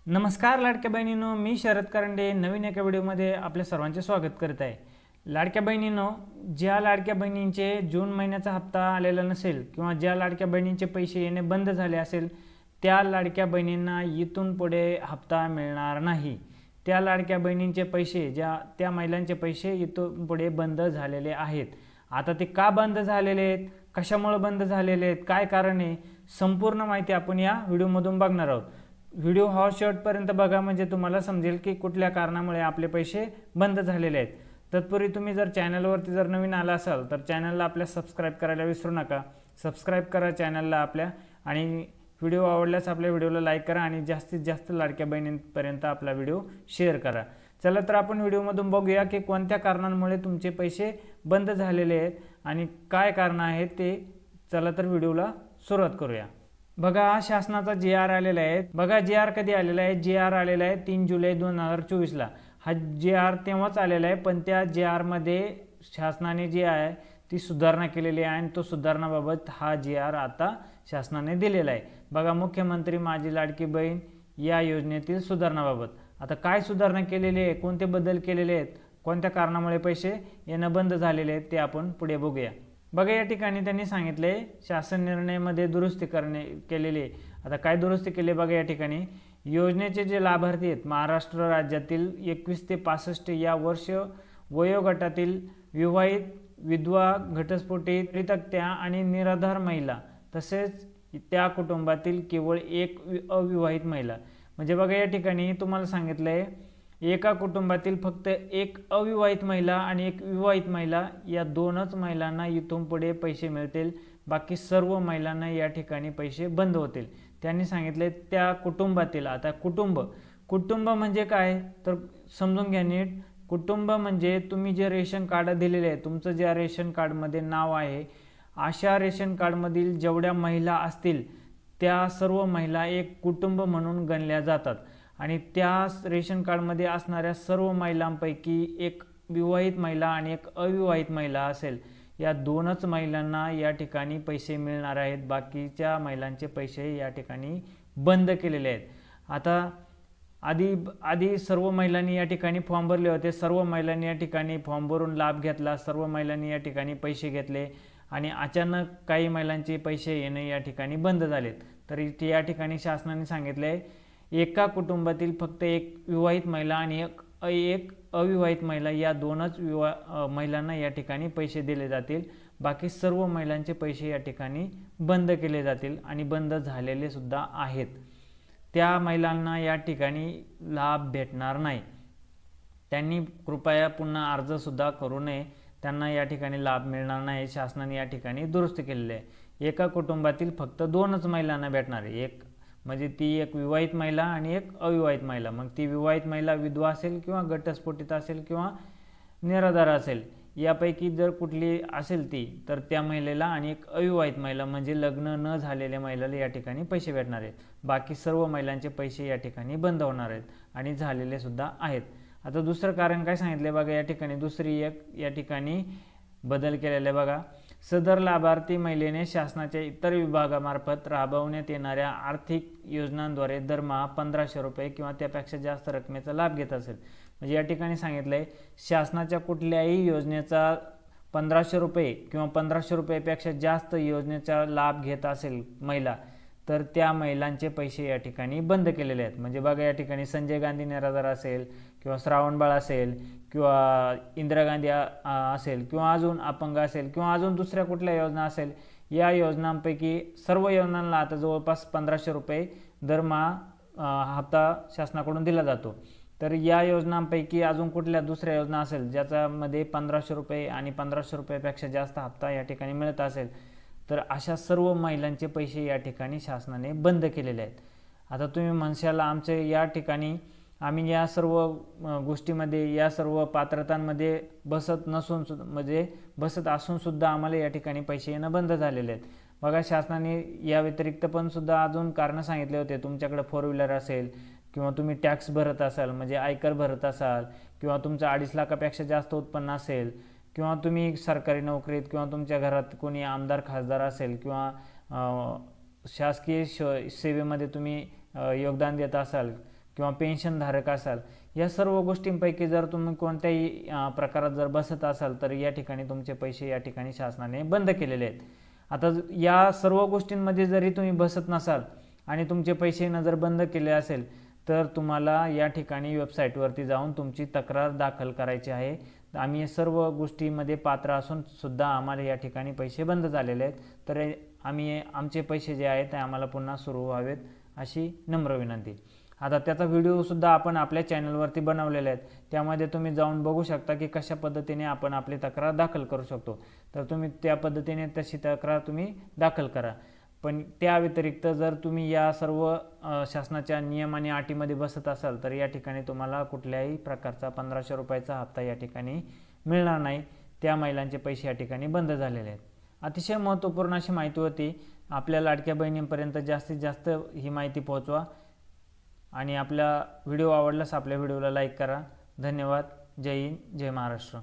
नमस्कार लाडक्या बहिणींनो, मी शरद करंडे नवीन एका व्हिडिओमध्ये आपल्या सर्वांचे स्वागत करत आहे। लाडक्या बहिणींनो, ज्या लाडक्या बहिणींचे जून महिन्याचा हप्ता आलेला नसेल किंवा ज्या लाडक्या बहिणींचे पैसे येणे बंद झाले असेल त्या लाडक्या बहिणींना इथून पुढे हप्ता मिळणार नाही। त्या लाडक्या बहिणींचे पैसे त्या महिलांचे पैसे इथून पुढे बंद झालेले आहेत। आता ते का बंद झालेले आहेत, कशामुळे बंद झालेले आहेत, काय कारण आहे, संपूर्ण माहिती आपण या व्हिडिओमधून बघणार आहोत। व्हिडिओ हा शेवटपर्यंत बघा म्हणजे तुम्हाला समजेल की कुठल्या कारणामुळे आपले पैसे बंद झालेले आहेत। तत्पूर्वी तुम्ही जर चॅनलवरती जर नवीन आला असाल तर चॅनलला आपल्या सबस्क्राईब करायला विसरू नका। सबस्क्राईब करा चॅनलला आपल्या, आणि व्हिडिओ आवडल्यास आपल्या व्हिडिओला लाईक करा आणि जास्तीत जास्त लाडक्या बहिणींपर्यंत आपला व्हिडिओ शेअर करा। चला तर आपण व्हिडिओमधून बघूया की कोणत्या कारणांमुळे तुमचे पैसे बंद झालेले आहेत आणि काय कारण आहेत ते। चला तर व्हिडिओला सुरुवात करूया। बघा, शासनाचा GR आलेला आहे। बघा GR कधी आलेला आहे, GR आलेला आहे 3 जुलै 2024ला। हा GR तेव्हाच आलेला आहे, पण त्या GR मध्ये शासनाने जी आहे ती सुधारणा केलेली आहे आणि तो सुधारणाबाबत हा GR आता शासनाने दिलेला आहे। बघा, मुख्यमंत्री माझी लाडकी बहीण या योजनेतील सुधारणाबाबत आता काय सुधारणा केलेली आहे, कोणते बदल केलेले आहेत, कोणत्या कारणामुळे पैसे येणं बंद झालेले आहेत ते आपण पुढे बघूया। बघा, या ठिकाणी त्यांनी सांगितले शासन निर्णयामध्ये दुरुस्ती केलेली आहे। आता काय दुरुस्ती केली बघा, या ठिकाणी योजनेचे जे लाभार्थी आहेत महाराष्ट्र राज्यातील 21 ते 65 या वर्ष वयोगटातील विवाहित, विधवा, घटस्फोटित, परित्यक्त्या आणि निराधार महिला, तसेच त्या कुटुंबातील केवळ एक अविवाहित महिला, म्हणजे बघा या ठिकाणी तुम्हाला सांगितलंय एका कुटुंबातील फक्त एक अविवाहित महिला आणि एक विवाहित महिला या दोनच महिलांना इथून पुढे पैसे मिळतील, बाकी सर्व महिलांना या ठिकाणी पैसे बंद होतील। त्यांनी सांगितले त्या कुटुंबातील, आता कुटुंब म्हणजे काय तर समजून घ्या नीट। कुटुंब म्हणजे तुम्ही जे रेशन कार्ड दिलेले आहे, तुमचं ज्या रेशन कार्डमध्ये नाव आहे अशा रेशन कार्डमधील जेवढ्या महिला असतील त्या सर्व महिला एक कुटुंब म्हणून गणल्या जातात आणि त्या रेशन कार्डमध्ये असणाऱ्या सर्व महिलांपैकी एक विवाहित महिला आणि एक अविवाहित महिला असेल, या दोनच महिलांना या ठिकाणी पैसे मिळणार आहेत, बाकीच्या महिलांचे पैसे या ठिकाणी बंद केलेले आहेत। आता आधी सर्व महिलांनी या ठिकाणी फॉर्म भरले होते, सर्व महिलांनी या ठिकाणी फॉर्म भरून लाभ घेतला, सर्व महिलांनी या ठिकाणी पैसे घेतले आणि अचानक काही महिलांचे पैसे येणे या ठिकाणी बंद झालेत। तरी ते या ठिकाणी शासनाने सांगितले एका कुटुंबातील फक्त एक विवाहित महिला आणि एक अविवाहित महिला या दोनच महिलांना या ठिकाणी पैसे दिले जातील, बाकी सर्व महिलांचे पैसे या ठिकाणी बंद केले जातील आणि बंद झालेले सुद्धा आहेत। त्या महिलांना या ठिकाणी लाभ भेटणार नाही, त्यांनी कृपया पुन्हा अर्ज सुद्धा करू नये, त्यांना या ठिकाणी लाभ मिळणार नाही। शासनाने या ठिकाणी दुरुस्ती केलेली आहे। एका कुटुंबातील फक्त दोनच महिलांना भेटणार आहे, एक म्हणजे ती एक विवाहित महिला आणि एक अविवाहित महिला, मग ती विवाहित महिला विधवा असेल किंवा घटस्फोटित असेल किंवा निराधार असेल, यापैकी जर कुठली असेल ती तर त्या महिलेला, आणि एक अविवाहित महिला म्हणजे लग्न न झालेल्या महिलेला या ठिकाणी पैसे भेटणार आहेत, बाकी सर्व महिलांचे पैसे या ठिकाणी बंद होणार आहेत आणि झालेले सुद्धा आहेत। आता दुसरं कारण काय सांगितले बघा, या ठिकाणी दुसरी एक या ठिकाणी बदल केलेला आहे बघा। सदर लाभार्थी महिलेने शासनाच्या इतर विभागामार्फत राबवण्यात येणाऱ्या आर्थिक योजनांद्वारे दरमहा 1500 रुपये किंवा त्यापेक्षा जास्त रकमेचा लाभ घेत असेल, म्हणजे या ठिकाणी सांगितलंय शासनाच्या कुठल्याही योजनेचा 1500 रुपये किंवा 1500 रुपयापेक्षा जास्त योजनेचा लाभ घेत असेल महिला, तर त्या महिलांचे पैसे या ठिकाणी बंद केलेले आहेत। म्हणजे बघा या ठिकाणी संजय गांधी निराधार असेल किंवा श्रावणबाळ असेल किंवा इंदिरा गांधी असेल किंवा अजून अपंग असेल किंवा अजून दुसऱ्या कुठल्या योजना असेल, या योजनांपैकी सर्व योजनांना आता जवळपास 1500 रुपये दरमहा हप्ता शासनाकडून दिला जातो। तर या योजनांपैकी अजून कुठल्या दुसऱ्या योजना असेल ज्याच्यामध्ये 1500 रुपये आणि 1500 रुपयापेक्षा जास्त हप्ता या ठिकाणी मिळत असेल, तर अशा सर्व महिलांचे पैसे या ठिकाणी शासनाने बंद केलेले आहेत। आता तुम्ही म्हणशाल आमचे या ठिकाणी आम्ही या सर्व गोष्टीमध्ये, या सर्व पात्रतांमध्ये बसत नसून म्हणजे बसत असून सुद्धा आम्हाला या ठिकाणी पैसे येणं बंद झालेले आहेत। बघा, शासनाने या व्यतिरिक्त पण सुद्धा अजून कारणं सांगितले होते। तुमच्याकडे 4 व्हीलर असेल किंवा तुम्ही टॅक्स भरत असाल म्हणजे आयकर भरत असाल किंवा तुमचं 2.5 लाखापेक्षा जास्त उत्पन्न असेल किंवा तुम्ही सरकारी नोकरीत किंवा तुमच्या घरात कोणी आमदार खासदार असेल किंवा शासकीय सेवेमध्ये तुम्ही योगदान देत असाल किंवा पेन्शनधारक असाल, या सर्व गोष्टींपैकी जर तुम्ही कोणत्याही प्रकारात जर बसत असाल तर या ठिकाणी तुमचे पैसे या ठिकाणी शासनाने बंद केलेले आहेत. आता या सर्व गोष्टींमध्ये जरी तुम्ही बसत नसाल आणि तुमचे पैसे जर बंद केले असेल तर तुम्हाला या ठिकाणी वेबसाईटवरती जाऊन तुमची तक्रार दाखल करायची आहे. आम्ही या सर्व गोष्टींमध्ये पात्र असून सुद्धा आम्हाला या ठिकाणी पैसे बंद झालेले आहेत, तर आम्ही आमचे पैसे जे आहेत ते आम्हाला पुन्हा सुरू व्हावेत अशी नम्र विनंती. आता त्याचा व्हिडिओसुद्धा आपण आपल्या चॅनलवरती बनवलेले आहेत, त्यामध्ये तुम्ही जाऊन बघू शकता की कशा पद्धतीने आपण आपली तक्रार दाखल करू शकतो. तर तुम्ही त्या पद्धतीने तशी तक्रार तुम्ही दाखल करा. पण त्या व्यतिरिक्त जर तुम्ही या सर्व शासनाच्या नियम आणि अटीमध्ये बसत असाल तर या ठिकाणी तुम्हाला कुठल्याही प्रकारचा 1500 रुपयाचा हप्ता या ठिकाणी मिळणार नाही. त्या महिलांचे पैसे या ठिकाणी बंद झालेले आहेत. अतिशय महत्त्वपूर्ण अशी माहिती होती. आपल्या लाडक्या बहिणींपर्यंत जास्तीत जास्त ही माहिती पोहोचवा आणि आपला व्हिडिओ आवडल्यास आपल्या व्हिडिओला लाईक करा. धन्यवाद. जय हिंद, जय महाराष्ट्र.